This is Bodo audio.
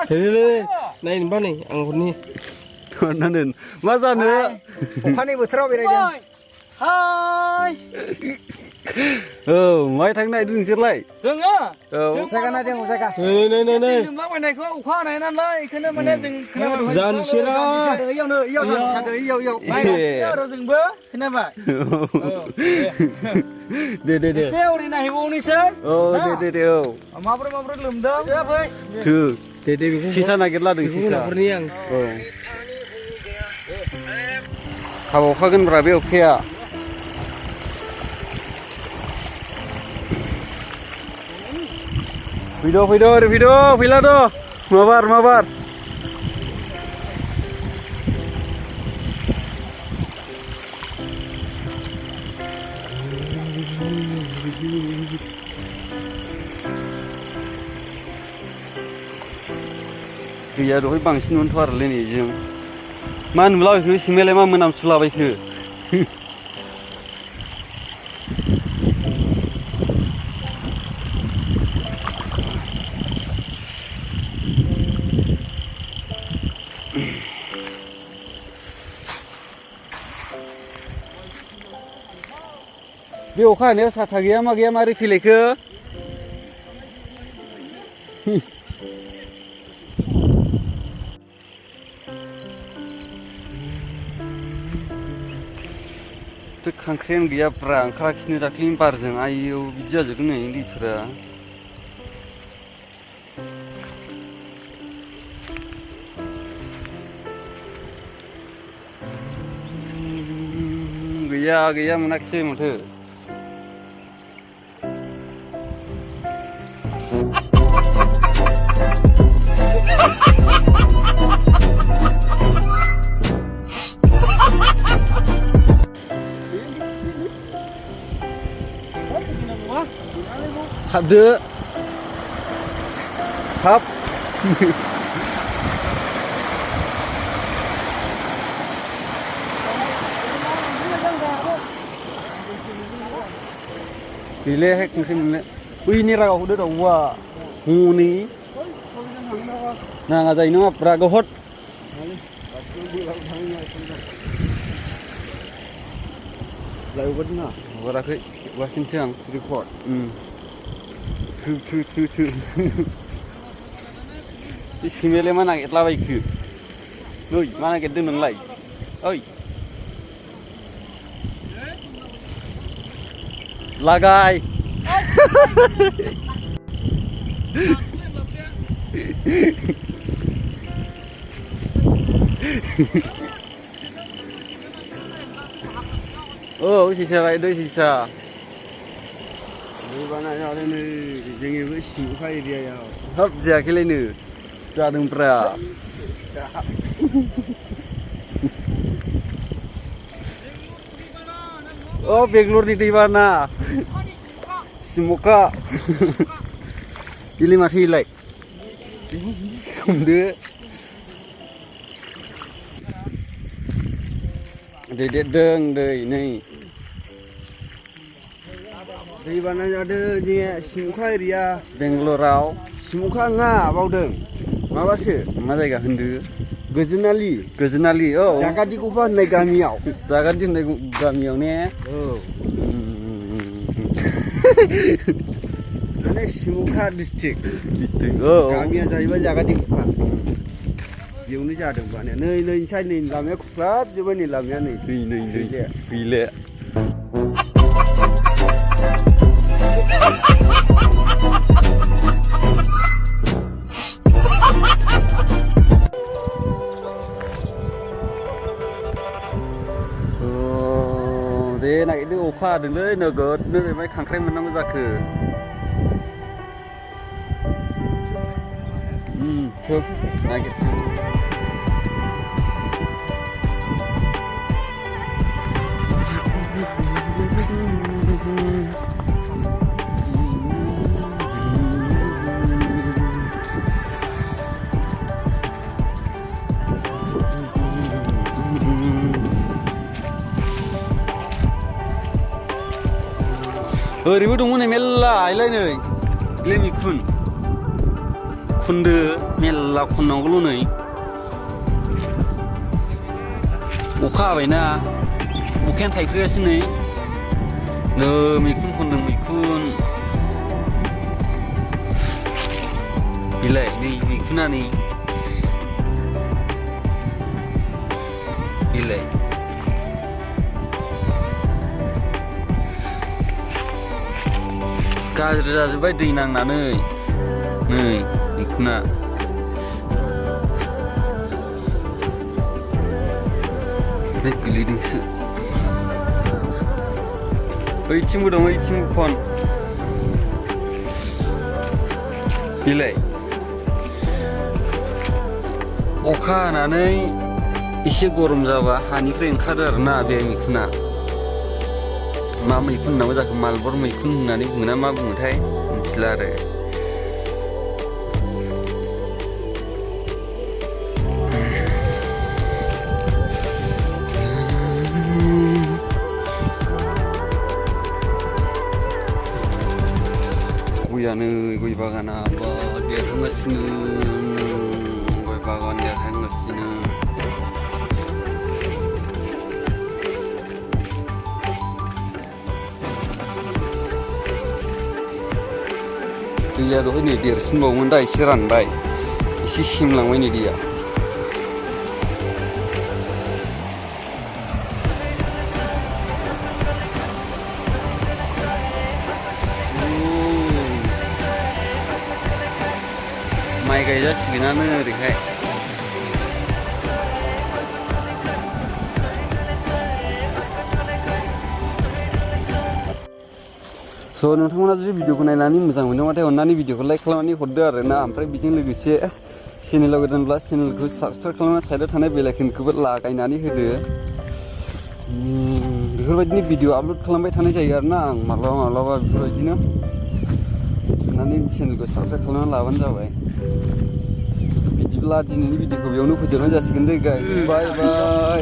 네, 나이 많이 안 보니. 나는 맞아네. 오카니 보트로 비라이자. 하이. Mấy tháng này đừng giết lại. Dừng á. Ujaka na ding ujaka. 네네네네. Dừng mắc này có khoa nàyนั่นเลยขึ้นมาเนี่ยdừngขึ้นมา 잔 싫어. Yêu nữa, yêu thật, thật yêu yêu.ไปเราdừng bữaขึ้นมา Để. Sale đi này vô đi sale. Để. Mà bro lùm đơm. Được ơi. Thứ. 데데비 Sisa 나길라 등 sisa. 버니양. Kau kagen berabe oke ya. Video, villa do. Mabar. Gaya doi bangsin untuar leni jeng. Man belau ke simele man menam sulabai ke. Dia okha ne sa thagia mari file ke. Tu kangkren gaya perang, kalau kini dah clean parjeng, ayo bija juga nih ini pura. Gaya menak sih muda. Hấp đưa hấp đi lê hay không lê uy ni raga udah dua huni nah ngajai nama praga hot Lalu betul. Gua ke wasin siang report Thứ Đi simele mana itla bai khu Oi mana ke deng lai Oi Lagai Oh sisa lai doi sisa Bana ya ni jengi wis khai dia ya. Hấp giờ cái lên nữa ra đường pra Oh Bangalore di mana Simuka Pilih mati like Không đưa Để đơn đời này Di mana ada jengi simkhai dia. Bangalore rau Simukha nga baudeng. Mabase. Mana jaga hendu Gojenali. Oh Jaga di kufa nai gamiau. Jaga di nai gamiau ne Oh. Ane Simukha district. Oh Gamia jaiba jaga di kufa. Beयावनो जादों बाने नै साइड नै लामाया खुफ्लाब जोबो नै लामाया नै गैले deh nak itu okha dengलै nोगोद नै खांख्राइ मोननांगौ जाखो नागिर ओरैबो दंमोन नै मेल्ला आइलाय नै लेमि खुन खुन्दो मेल्ला खननांगौल' नै अखा हाबायना अखायानो थाइफ्रिगासिनो नै मैखुन खनदों मैखुन बिलाय नै मैखुना नै बिलाय गाज्रि जाजोब्बाय दै नांनानै नै मैखुना बे गोलैदोंसो ओइथिंबो दं ओइथिंबो खन बिलाय अखा हानानै एसे गरम जाबा हानिफ्राय ओंखारो आरोना बे मैखुना मा मैखुन होननांगौ जाखो मालबर मैखुन होननानै बुङोना मा बुङोथाय मिथिला आरो गयानो गय बागाना देरहांगासिनो गय बागान देरहांगासिनो दैया दहाय नै देरसिनबावोमोन दा एसे रानबाय एसे सेमलांबाय नै दैया माइ गायजासिगोनानो ओरैहाय स' नोंथांमोना जुदि भिडिअखौ नायनानै मोजां मोनदोंबाथाय अननानै भिडिअखौ लाइक खालामनानै हरदो आरो ना ओमफ्राय बेजों लोगोसे चेनेलाव गोदानब्ला चेनेलखौ साबसक्राइब खालामना साइडआव थानाय बेल आइकनखौबो लागायनानै होदो बेफोरबायदिनो भिडिअ आपल'ड खालामबाय थानाय जायो आरो ना आं माब्लाबा माब्लाबा बेफोरबायदिनो अननानै चेनेलखौ साबसक्राइब खालामना लाबानो जाबाय बिदिब्ला दिनैनि भिडिअखौ बेयावनो फोजोबनाय जासिगोन दे गाइस बाय बाय